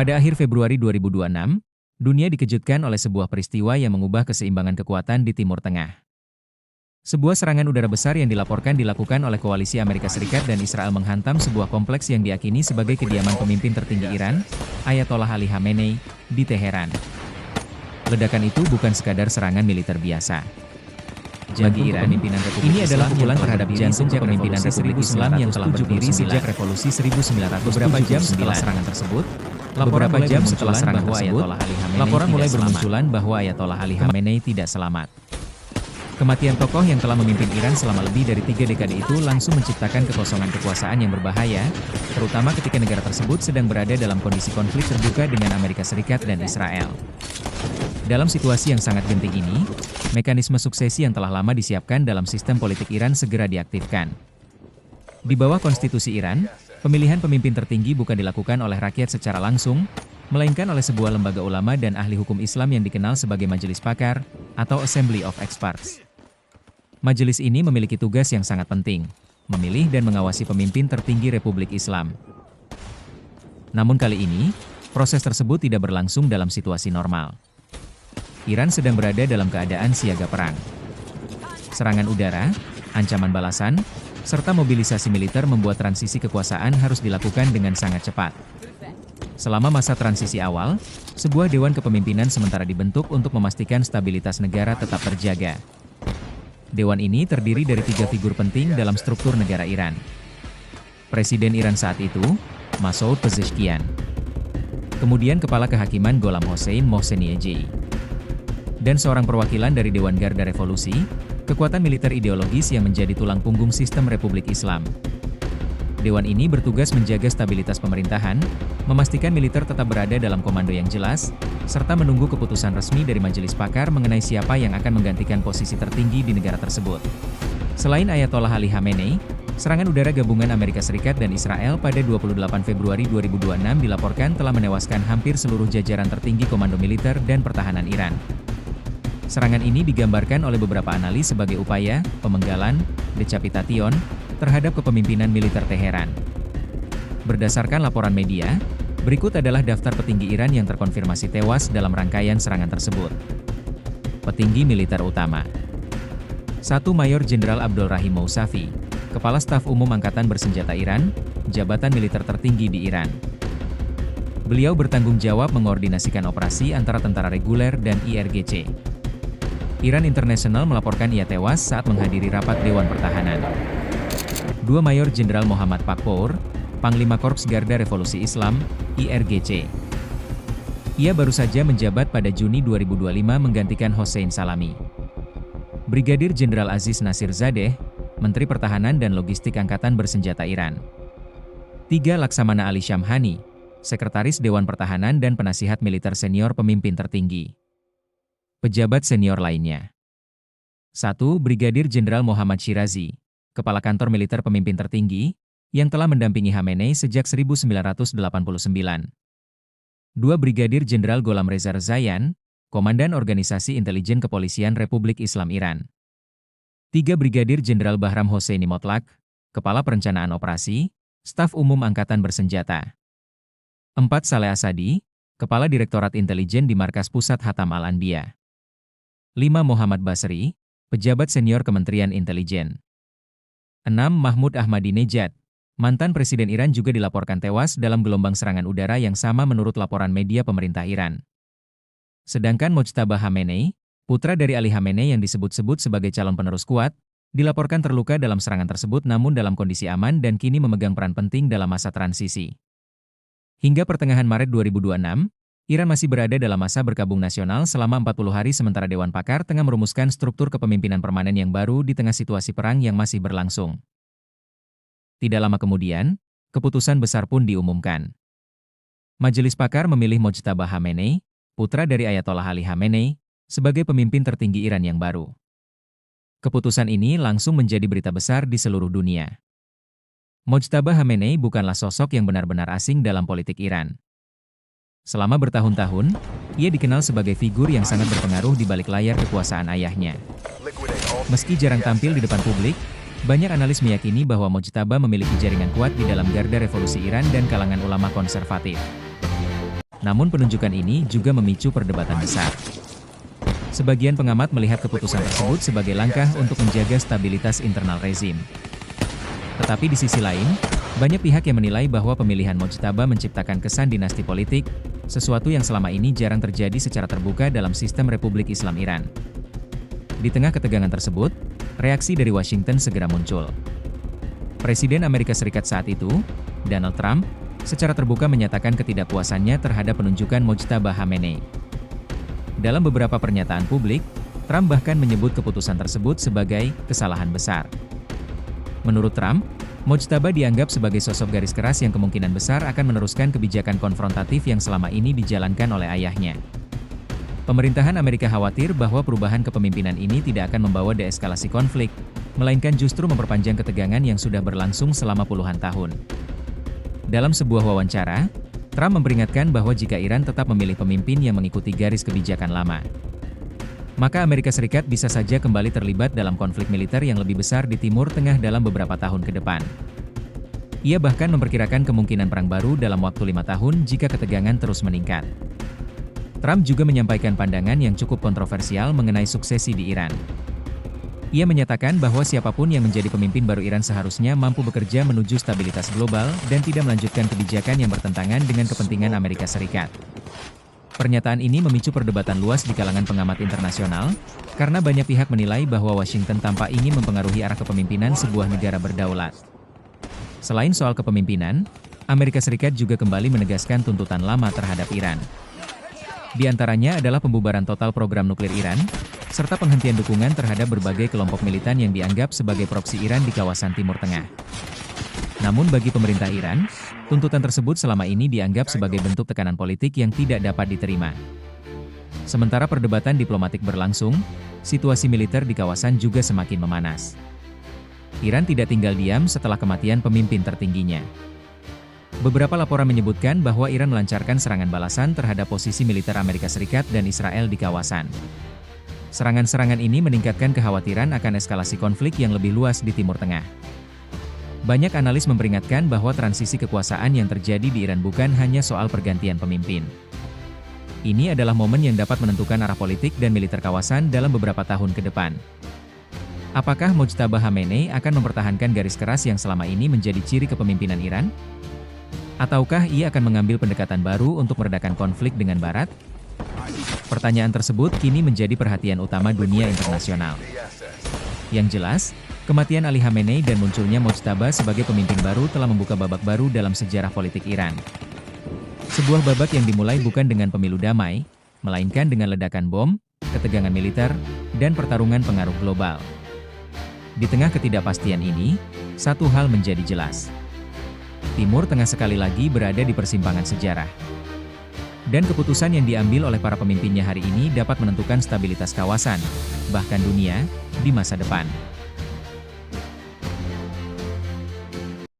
Pada akhir Februari 2026, dunia dikejutkan oleh sebuah peristiwa yang mengubah keseimbangan kekuatan di Timur Tengah. Sebuah serangan udara besar yang dilakukan oleh koalisi Amerika Serikat dan Israel menghantam sebuah kompleks yang diyakini sebagai kediaman pemimpin tertinggi Iran, Ayatollah Ali Khamenei, di Teheran. Ledakan itu bukan sekadar serangan militer biasa. Bagi Iran, ini adalah pukulan terhadap jantung kepemimpinan Republik Islam yang telah berdiri sejak Revolusi 1979. Beberapa jam setelah serangan tersebut, laporan mulai bermunculan bahwa Ayatollah Ali Khamenei tidak selamat. Kematian tokoh yang telah memimpin Iran selama lebih dari 3 dekade itu langsung menciptakan kekosongan kekuasaan yang berbahaya, terutama ketika negara tersebut sedang berada dalam kondisi konflik terbuka dengan Amerika Serikat dan Israel. Dalam situasi yang sangat genting ini, mekanisme suksesi yang telah lama disiapkan dalam sistem politik Iran segera diaktifkan. Di bawah konstitusi Iran, pemilihan pemimpin tertinggi bukan dilakukan oleh rakyat secara langsung, melainkan oleh sebuah lembaga ulama dan ahli hukum Islam yang dikenal sebagai Majelis Pakar, atau Assembly of Experts. Majelis ini memiliki tugas yang sangat penting, memilih dan mengawasi pemimpin tertinggi Republik Islam. Namun kali ini, proses tersebut tidak berlangsung dalam situasi normal. Iran sedang berada dalam keadaan siaga perang. Serangan udara, ancaman balasan, serta mobilisasi militer membuat transisi kekuasaan harus dilakukan dengan sangat cepat. Selama masa transisi awal, sebuah dewan kepemimpinan sementara dibentuk untuk memastikan stabilitas negara tetap terjaga. Dewan ini terdiri dari 3 figur penting dalam struktur negara Iran. Presiden Iran saat itu, Masoud Pezeshkian. Kemudian Kepala Kehakiman Gholam Hossein Mohseniejei. Dan seorang perwakilan dari Dewan Garda Revolusi, kekuatan militer ideologis yang menjadi tulang punggung sistem Republik Islam. Dewan ini bertugas menjaga stabilitas pemerintahan, memastikan militer tetap berada dalam komando yang jelas, serta menunggu keputusan resmi dari Majelis Pakar mengenai siapa yang akan menggantikan posisi tertinggi di negara tersebut. Selain Ayatollah Ali Khamenei, serangan udara gabungan Amerika Serikat dan Israel pada 28 Februari 2026 dilaporkan telah menewaskan hampir seluruh jajaran tertinggi komando militer dan pertahanan Iran. Serangan ini digambarkan oleh beberapa analis sebagai upaya pemenggalan, decapitation, terhadap kepemimpinan militer Teheran. Berdasarkan laporan media, berikut adalah daftar petinggi Iran yang terkonfirmasi tewas dalam rangkaian serangan tersebut. Petinggi militer utama: 1. Mayor Jenderal Abdul Rahim Mousavi, Kepala Staf Umum Angkatan Bersenjata Iran, jabatan militer tertinggi di Iran. Beliau bertanggung jawab mengkoordinasikan operasi antara tentara reguler dan IRGC. Iran International melaporkan ia tewas saat menghadiri rapat Dewan Pertahanan. 2. Mayor Jenderal Muhammad Pakpour, Panglima Korps Garda Revolusi Islam, IRGC. Ia baru saja menjabat pada Juni 2025 menggantikan Hossein Salami. Brigadir Jenderal Aziz Nasir Zadeh, Menteri Pertahanan dan Logistik Angkatan Bersenjata Iran. 3. Laksamana Ali Shamkhani, Sekretaris Dewan Pertahanan dan Penasihat Militer Senior Pemimpin Tertinggi. Pejabat senior lainnya: 1. Brigadir Jenderal Muhammad Shirazi, Kepala Kantor Militer Pemimpin Tertinggi, yang telah mendampingi Khamenei sejak 1989. 2. Brigadir Jenderal Gholam Reza Rezaian, Komandan Organisasi Intelijen Kepolisian Republik Islam Iran. 3. Brigadir Jenderal Bahram Hosseini Motlak, Kepala Perencanaan Operasi, Staf Umum Angkatan Bersenjata. 4. Saleh Asadi, Kepala Direktorat Intelijen di Markas Pusat Hatam Al-Anbiya. 5. Muhammad Basri, Pejabat Senior Kementerian Intelijen. 6. Mahmud Ahmadinejad, mantan Presiden Iran juga dilaporkan tewas dalam gelombang serangan udara yang sama menurut laporan media pemerintah Iran. Sedangkan Mojtaba Khamenei, putra dari Ali Khamenei yang disebut-sebut sebagai calon penerus kuat, dilaporkan terluka dalam serangan tersebut namun dalam kondisi aman dan kini memegang peran penting dalam masa transisi. Hingga pertengahan Maret 2026, Iran masih berada dalam masa berkabung nasional selama 40 hari sementara Dewan Pakar tengah merumuskan struktur kepemimpinan permanen yang baru di tengah situasi perang yang masih berlangsung. Tidak lama kemudian, keputusan besar pun diumumkan. Majelis Pakar memilih Mojtaba Khamenei, putra dari Ayatollah Ali Khamenei, sebagai pemimpin tertinggi Iran yang baru. Keputusan ini langsung menjadi berita besar di seluruh dunia. Mojtaba Khamenei bukanlah sosok yang benar-benar asing dalam politik Iran. Selama bertahun-tahun, ia dikenal sebagai figur yang sangat berpengaruh di balik layar kekuasaan ayahnya. Meski jarang tampil di depan publik, banyak analis meyakini bahwa Mojtaba memiliki jaringan kuat di dalam garda revolusi Iran dan kalangan ulama konservatif. Namun penunjukan ini juga memicu perdebatan besar. Sebagian pengamat melihat keputusan tersebut sebagai langkah untuk menjaga stabilitas internal rezim. Tetapi di sisi lain, banyak pihak yang menilai bahwa pemilihan Mojtaba menciptakan kesan dinasti politik, sesuatu yang selama ini jarang terjadi secara terbuka dalam sistem Republik Islam Iran. Di tengah ketegangan tersebut, reaksi dari Washington segera muncul. Presiden Amerika Serikat saat itu, Donald Trump, secara terbuka menyatakan ketidakpuasannya terhadap penunjukan Mojtaba Khamenei. Dalam beberapa pernyataan publik, Trump bahkan menyebut keputusan tersebut sebagai kesalahan besar. Menurut Trump, Mojtaba dianggap sebagai sosok garis keras yang kemungkinan besar akan meneruskan kebijakan konfrontatif yang selama ini dijalankan oleh ayahnya. Pemerintahan Amerika khawatir bahwa perubahan kepemimpinan ini tidak akan membawa deeskalasi konflik, melainkan justru memperpanjang ketegangan yang sudah berlangsung selama puluhan tahun. Dalam sebuah wawancara, Trump memperingatkan bahwa jika Iran tetap memilih pemimpin yang mengikuti garis kebijakan lama, maka Amerika Serikat bisa saja kembali terlibat dalam konflik militer yang lebih besar di Timur Tengah dalam beberapa tahun ke depan. Ia bahkan memperkirakan kemungkinan perang baru dalam waktu 5 tahun jika ketegangan terus meningkat. Trump juga menyampaikan pandangan yang cukup kontroversial mengenai suksesi di Iran. Ia menyatakan bahwa siapapun yang menjadi pemimpin baru Iran seharusnya mampu bekerja menuju stabilitas global dan tidak melanjutkan kebijakan yang bertentangan dengan kepentingan Amerika Serikat. Pernyataan ini memicu perdebatan luas di kalangan pengamat internasional, karena banyak pihak menilai bahwa Washington tampak ingin mempengaruhi arah kepemimpinan sebuah negara berdaulat. Selain soal kepemimpinan, Amerika Serikat juga kembali menegaskan tuntutan lama terhadap Iran. Di antaranya adalah pembubaran total program nuklir Iran, serta penghentian dukungan terhadap berbagai kelompok militan yang dianggap sebagai proksi Iran di kawasan Timur Tengah. Namun bagi pemerintah Iran, tuntutan tersebut selama ini dianggap sebagai bentuk tekanan politik yang tidak dapat diterima. Sementara perdebatan diplomatik berlangsung, situasi militer di kawasan juga semakin memanas. Iran tidak tinggal diam setelah kematian pemimpin tertingginya. Beberapa laporan menyebutkan bahwa Iran melancarkan serangan balasan terhadap posisi militer Amerika Serikat dan Israel di kawasan. Serangan-serangan ini meningkatkan kekhawatiran akan eskalasi konflik yang lebih luas di Timur Tengah. Banyak analis memperingatkan bahwa transisi kekuasaan yang terjadi di Iran bukan hanya soal pergantian pemimpin. Ini adalah momen yang dapat menentukan arah politik dan militer kawasan dalam beberapa tahun ke depan. Apakah Mojtaba Khamenei akan mempertahankan garis keras yang selama ini menjadi ciri kepemimpinan Iran? Ataukah ia akan mengambil pendekatan baru untuk meredakan konflik dengan Barat? Pertanyaan tersebut kini menjadi perhatian utama dunia internasional. Yang jelas, kematian Ali Khamenei dan munculnya Mojtaba sebagai pemimpin baru telah membuka babak baru dalam sejarah politik Iran. Sebuah babak yang dimulai bukan dengan pemilu damai, melainkan dengan ledakan bom, ketegangan militer, dan pertarungan pengaruh global. Di tengah ketidakpastian ini, satu hal menjadi jelas. Timur Tengah sekali lagi berada di persimpangan sejarah. Dan keputusan yang diambil oleh para pemimpinnya hari ini dapat menentukan stabilitas kawasan, bahkan dunia, di masa depan.